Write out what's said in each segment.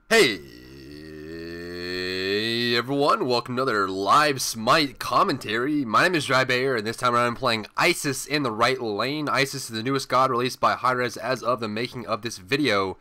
Hey everyone, welcome to another live SMITE commentary. My name is Drybear, and this time around I'm playing Isis in the right lane. Isis is the newest god released by Hi-Rez as of the making of this video.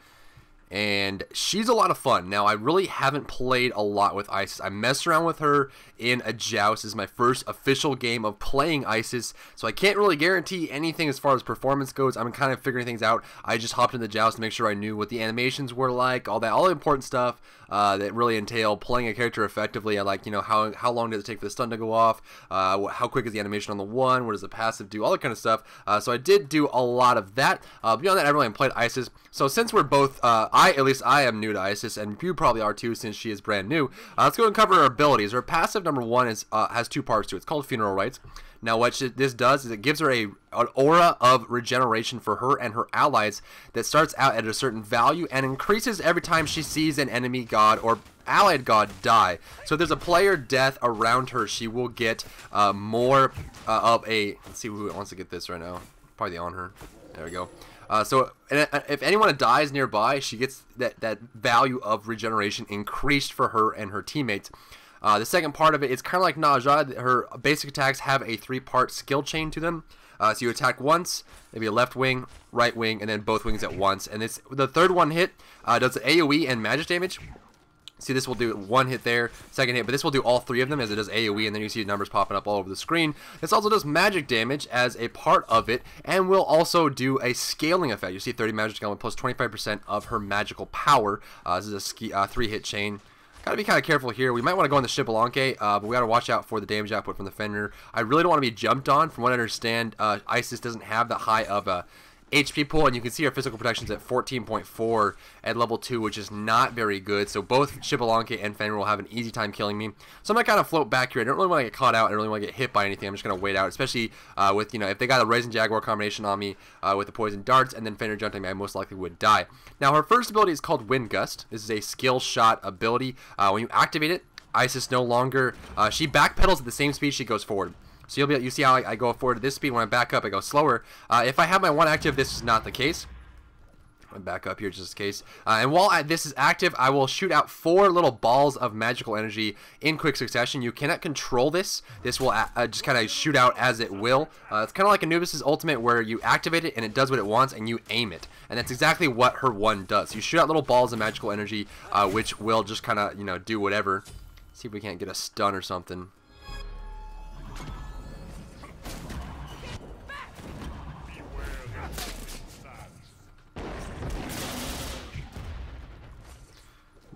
And she's a lot of fun. Now, I really haven't played a lot with Isis. I messed around with her in a joust. This is my first official game of playing Isis, so I can't really guarantee anything as far as performance goes. I'm kind of figuring things out. I just hopped in the joust to make sure I knew what the animations were like, all the important stuff that really entail playing a character effectively. I like, how long does it take for the stun to go off? How quick is the animation on the one? What does the passive do? All that kind of stuff. So I did do a lot of that. Beyond that, I really haven't played Isis. So since we're both, at least I am new to Isis, and you probably are too since she is brand new, let's go and cover her abilities. Her passive number one has two parts to it. It's called Funeral Rites. Now what this does is it gives her an aura of regeneration for her and her allies that starts out at a certain value and increases every time she sees an enemy god or allied god die. So if there's a player death around her, she will get more of a... Let's see who wants to get this right now. Probably on her. There we go. So if anyone dies nearby, she gets that value of regeneration increased for her and her teammates. The second part of it is kind of like Naja. Her basic attacks have a three-part skill chain to them. So you attack once, maybe a left wing, right wing, and then both wings at once. And the third one hit does AoE and magic damage. See, this will do one hit there, second hit, but this will do all three of them as it does AoE, and then you see numbers popping up all over the screen. This also does magic damage as a part of it, and will also do a scaling effect. You see 30 magic scaling plus 25% of her magical power. This is a 3-hit chain. Gotta be kind of careful here. We might want to go on the Xbalanque, but we gotta watch out for the damage output from the Fenrir. I really don't want to be jumped on. From what I understand, Isis doesn't have that high of a HP pool, and you can see our physical protection's at 14.4 at level 2, which is not very good. So both Xbalanque and Fenrir will have an easy time killing me. So I'm gonna kind of float back here. I don't really want to get caught out. I don't really want to get hit by anything. I'm just gonna wait out, especially with if they got a Raisin Jaguar combination on me with the poison darts and then Fenrir jumping me, I most likely would die. Now her first ability is called Wind Gust. This is a skill shot ability. When you activate it, Isis no longer she backpedals at the same speed she goes forward. So you see how I go forward at this speed. When I back up, I go slower. If I have my one active, this is not the case. I'm back up here just in case. And while this is active, I will shoot out 4 little balls of magical energy in quick succession. You cannot control this. This will just kind of shoot out as it will. It's kind of like Anubis' ultimate, where you activate it and it does what it wants and you aim it. And that's exactly what her one does. You shoot out little balls of magical energy, which will just kind of do whatever. See if we can't get a stun or something.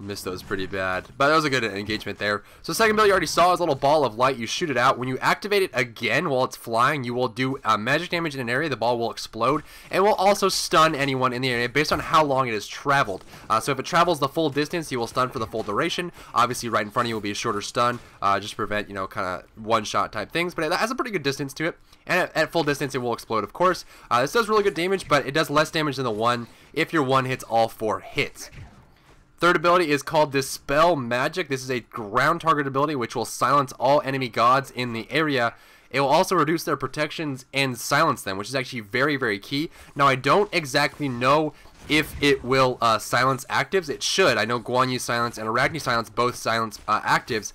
Missed those pretty bad, but that was a good engagement there. So second ability you already saw is a little ball of light. You shoot it out. When you activate it again while it's flying, you will do magic damage in an area. The ball will explode and will also stun anyone in the area based on how long it has traveled. So if it travels the full distance, you will stun for the full duration. Obviously right in front of you will be a shorter stun, just to prevent kind of one-shot type things, but it has a pretty good distance to it. And at full distance it will explode, of course. This does really good damage, but it does less damage than the one if your one hits all 4 hits. Third ability is called Dispel Magic. This is a ground target ability which will silence all enemy gods in the area. It will also reduce their protections and silence them, which is actually very, very key. Now, I don't exactly know if it will silence actives. It should. I know Guan Yu silence and Arachne silence both silence actives,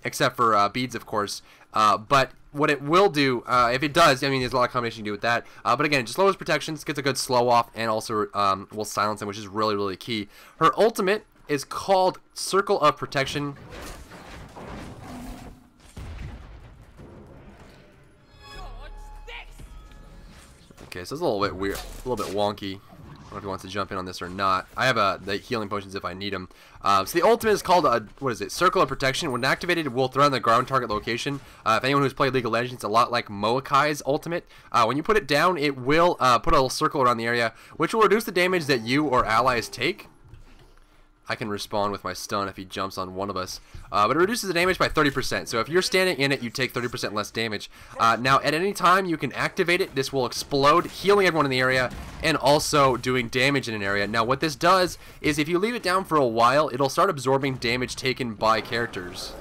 except for beads, of course. But what it will do, if it does, I mean, there's a lot of combination you can do with that. But again, it just lowers protections, gets a good slow off, and also will silence them, which is really, really key. Her ultimate is called Circle of Protection. Okay, so it's a little bit weird, a little bit wonky. I don't know if he wants to jump in on this or not. I have the healing potions if I need them. So the ultimate is called Circle of Protection. When activated, it will throw on the ground target location. If anyone who's played League of Legends, it's a lot like Moakai's ultimate. When you put it down, it will put a little circle around the area, which will reduce the damage that you or allies take. I can respawn with my stun if he jumps on one of us. But it reduces the damage by 30%. So if you're standing in it, you take 30% less damage. Now, at any time, you can activate it. This will explode, healing everyone in the area, and also doing damage in an area. Now, what this does is if you leave it down for a while, it'll start absorbing damage taken by characters.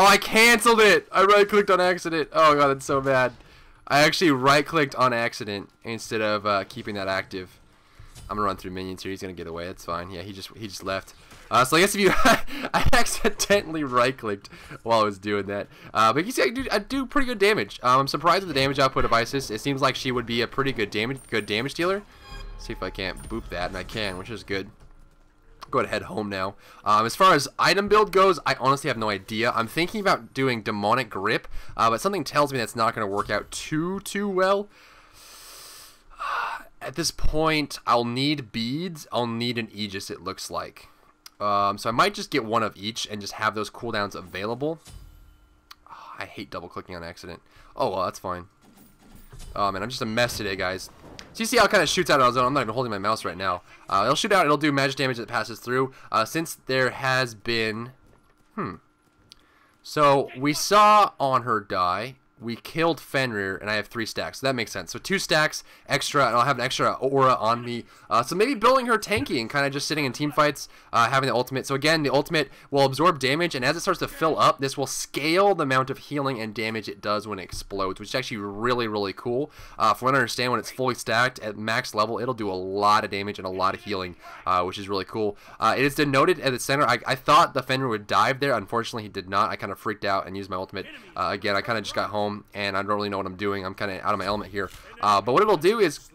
Oh, I canceled it! I right-clicked on accident. Oh god, that's so bad. I actually right-clicked on accident instead of keeping that active. I'm gonna run through minions here. He's gonna get away. That's fine. Yeah, he just left. So I guess if you, I accidentally right-clicked while I was doing that. But you can see I do pretty good damage. I'm surprised with the damage output of Isis. It seems like she would be a pretty good damage dealer. See if I can't boop that, and I can, which is good. Go ahead and head home now. As far as item build goes, I honestly have no idea. I'm thinking about doing demonic grip, but something tells me that's not going to work out too well. At this point, I'll need beads. I'll need an Aegis, it looks like. So I might just get one of each and just have those cooldowns available. Oh, I hate double clicking on accident. Oh well, that's fine. Oh man, I'm just a mess today, guys. So you see how it kind of shoots out on its own. I'm not even holding my mouse right now. It'll shoot out. It'll do magic damage that passes through. Since there has been... So we saw on her die, we killed Fenrir, and I have 3 stacks. So that makes sense. So 2 stacks extra, and I'll have an extra aura on me. So maybe building her tanky and kind of just sitting in team fights, having the ultimate. So again, the ultimate will absorb damage, and as it starts to fill up, this will scale the amount of healing and damage it does when it explodes, which is actually really, really cool. From what I understand, when it's fully stacked at max level, it'll do a lot of damage and a lot of healing, which is really cool. It is denoted at the center. I thought the Fenrir would dive there. Unfortunately, he did not. I kind of freaked out and used my ultimate. Again, I kind of just got home, and I don't really know what I'm doing. I'm kind of out of my element here. But what it'll do is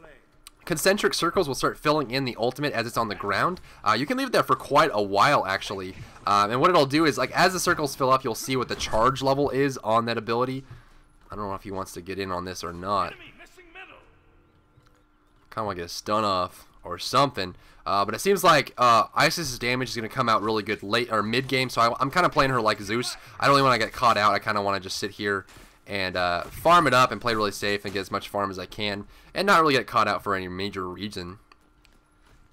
concentric circles will start filling in the ultimate as it's on the ground. You can leave it there for quite a while, actually. And what it'll do is, like, as the circles fill up, you'll see what the charge level is on that ability. I don't know if he wants to get in on this or not. Kind of want to get a stun off or something. But it seems like Isis's damage is going to come out really good late or mid game. So I'm kind of playing her like Zeus. I don't really want to get caught out. I kind of want to just sit here and farm it up and play really safe and get as much farm as I can and not really get caught out for any major reason.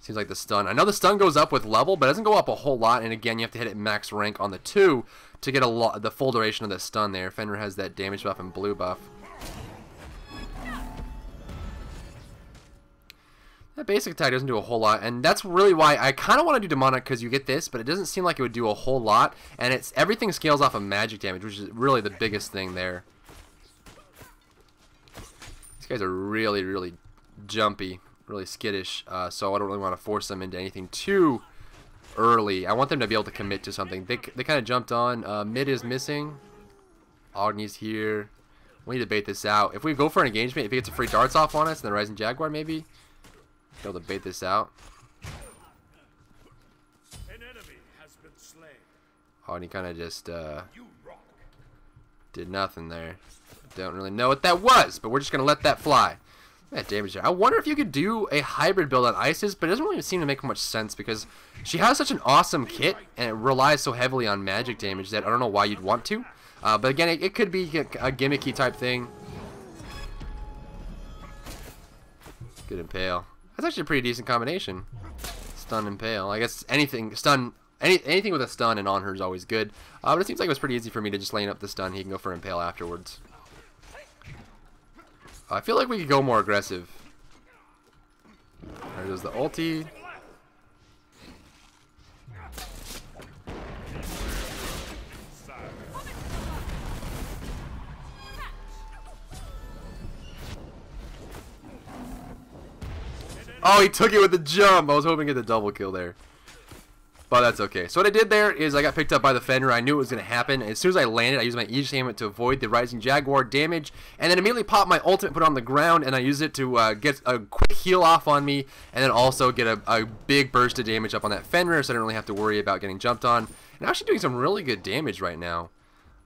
Seems like the stun. I know the stun goes up with level, but it doesn't go up a whole lot. And again, you have to hit it max rank on the 2 to get the full duration of the stun there. Fenrir has that damage buff and blue buff. That basic attack doesn't do a whole lot, and that's really why I kind of want to do demonic, because you get this, but it doesn't seem like it would do a whole lot, and everything scales off of magic damage, which is really the biggest thing there. These guys are really, really jumpy, really skittish, so I don't really want to force them into anything too early. I want them to be able to commit to something. They kind of jumped on. Mid is missing. Agni's here. We need to bait this out. If we go for an engagement, if he gets a free darts off on us, and the Rising Jaguar maybe, be able to bait this out. An enemy has been slain. Oh, and he kind of just did nothing there. Don't really know what that was, but we're just gonna let that fly. That damage there. I wonder if you could do a hybrid build on Isis, but it doesn't really seem to make much sense because she has such an awesome kit and it relies so heavily on magic damage that I don't know why you'd want to. But again, it could be a gimmicky type thing. Good impale. That's actually a pretty decent combination. Stun and impale. I guess anything with a stun and on her is always good. But it seems like it was pretty easy for me to just lane up the stun. He can go for impale afterwards. I feel like we could go more aggressive. There goes the ulti. Oh, he took it with the jump. I was hoping to get the double kill there. But that's okay. So what I did there is I got picked up by the Fenrir. I knew it was going to happen. As soon as I landed, I used my Aegis amulet to avoid the Rising Jaguar damage. And then immediately popped my ultimate, put it on the ground, and I used it to get a quick heal off on me. And then also get a big burst of damage up on that Fenrir, so I didn't really have to worry about getting jumped on. And I'm actually doing some really good damage right now.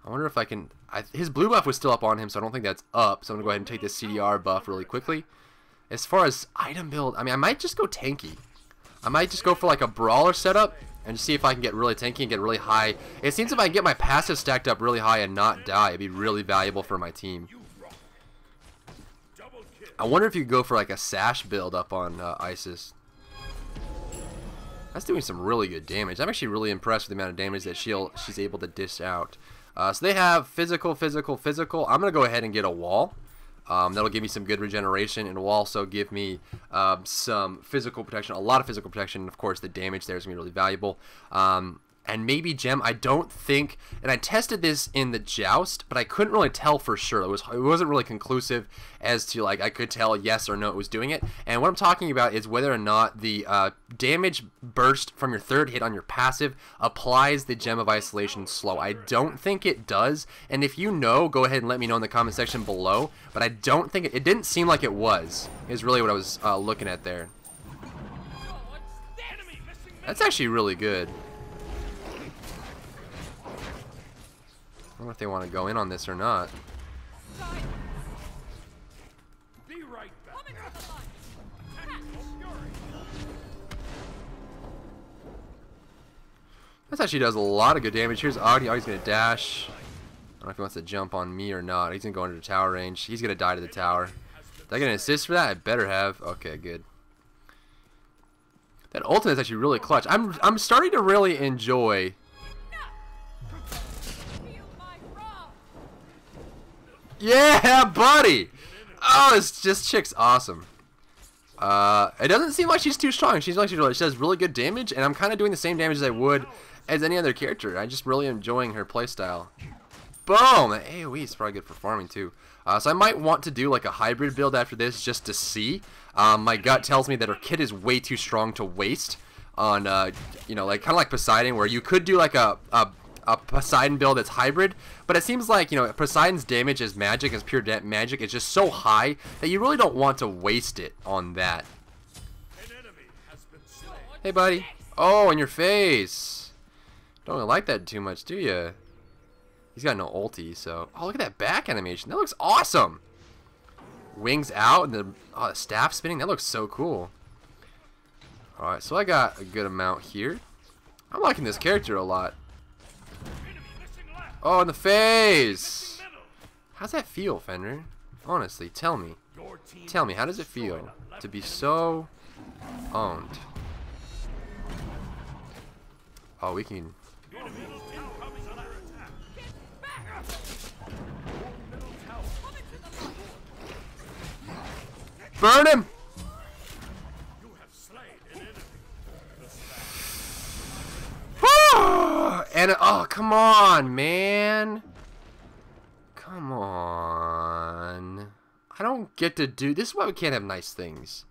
I wonder if I can... his blue buff was still up on him, so I don't think that's up. So I'm going to go ahead and take this CDR buff really quickly. As far as item build, I mean, I might just go tanky. I might just go for like a brawler setup and see if I can get really tanky and get really high. It seems if I can get my passive stacked up really high and not die, it'd be really valuable for my team. I wonder if you could go for like a sash build up on Isis. That's doing some really good damage. I'm actually really impressed with the amount of damage that she's able to dish out. So they have physical, physical, physical. I'm going to go ahead and get a wall. That'll give me some good regeneration, and will also give me some physical protection, a lot of physical protection. And of course, the damage there is going to be really valuable. And maybe gem, I don't think, and I tested this in the joust, but I couldn't really tell for sure. It wasn't really conclusive as to, like, I could tell yes or no it was doing it. And what I'm talking about is whether or not the damage burst from your third hit on your passive applies the Gem of Isolation slow. I don't think it does, and if you know, go ahead and let me know in the comment section below, but I don't think it didn't seem like it was, is really what I was looking at there. That's actually really good. I wonder if they want to go in on this or not. Be right back. This actually does a lot of good damage. Here's Audi. Audi's going to dash. I don't know if he wants to jump on me or not. He's going to go into the tower range. He's going to die to the tower. Did I get an assist for that? I better have. Okay, good. That ultimate is actually really clutch. I'm starting to really enjoy... Yeah, buddy! Oh, this chick's awesome. It doesn't seem like she's too strong. She does really good damage, and I'm kind of doing the same damage as I would as any other character. I'm just really enjoying her playstyle. Boom! That AoE is probably good for farming, too. So I might want to do like a hybrid build after this just to see. My gut tells me that her kit is way too strong to waste on, you know, like kind of like Poseidon, where you could do like a Poseidon build that's hybrid, but it seems like, you know, Poseidon's damage as magic, as pure magic, is just so high that you really don't want to waste it on that. An enemy has been slain. Hey, buddy. Oh, in your face. Don't really like that too much, do you? He's got no ulti, so... Oh, look at that back animation. That looks awesome. Wings out and the staff spinning. That looks so cool. Alright, so I got a good amount here. I'm liking this character a lot. Oh, in the face! How's that feel, Fenrir? Honestly, tell me. Tell me, how does it feel to be so owned? Oh, we can... Burn him! And oh, come on, man. Come on. I don't get to do this. Is why we can't have nice things.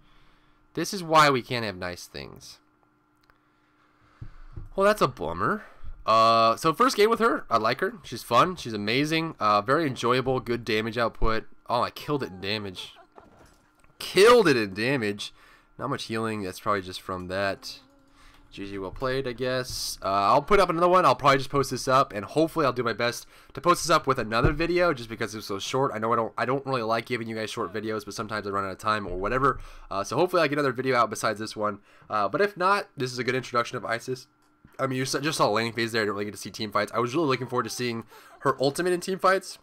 This is why we can't have nice things. Well, that's a bummer. So first game with her, I like her. She's fun. She's amazing. Very enjoyable. Good damage output. Oh, I killed it in damage. Killed it in damage. Not much healing. That's probably just from that. GG, well played, I guess. I'll put up another one. I'll probably just post this up, and hopefully I'll do my best to post this up with another video, just because it's so short. I know I don't really like giving you guys short videos, but sometimes I run out of time or whatever. So hopefully I get another video out besides this one. But if not, this is a good introduction of Isis. I mean, you just saw a laning phase there. I didn't really get to see team fights. I was really looking forward to seeing her ultimate in team fights.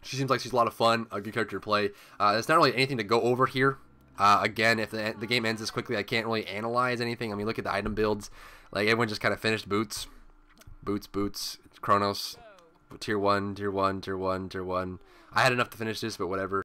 She seems like she's a lot of fun, a good character to play. There's not really anything to go over here. Again, if the game ends this quickly, I can't really analyze anything. I mean, look at the item builds. Like, everyone just kind of finished boots. Boots, Chronos. Tier 1, tier 1, tier 1, tier 1. I had enough to finish this, but whatever.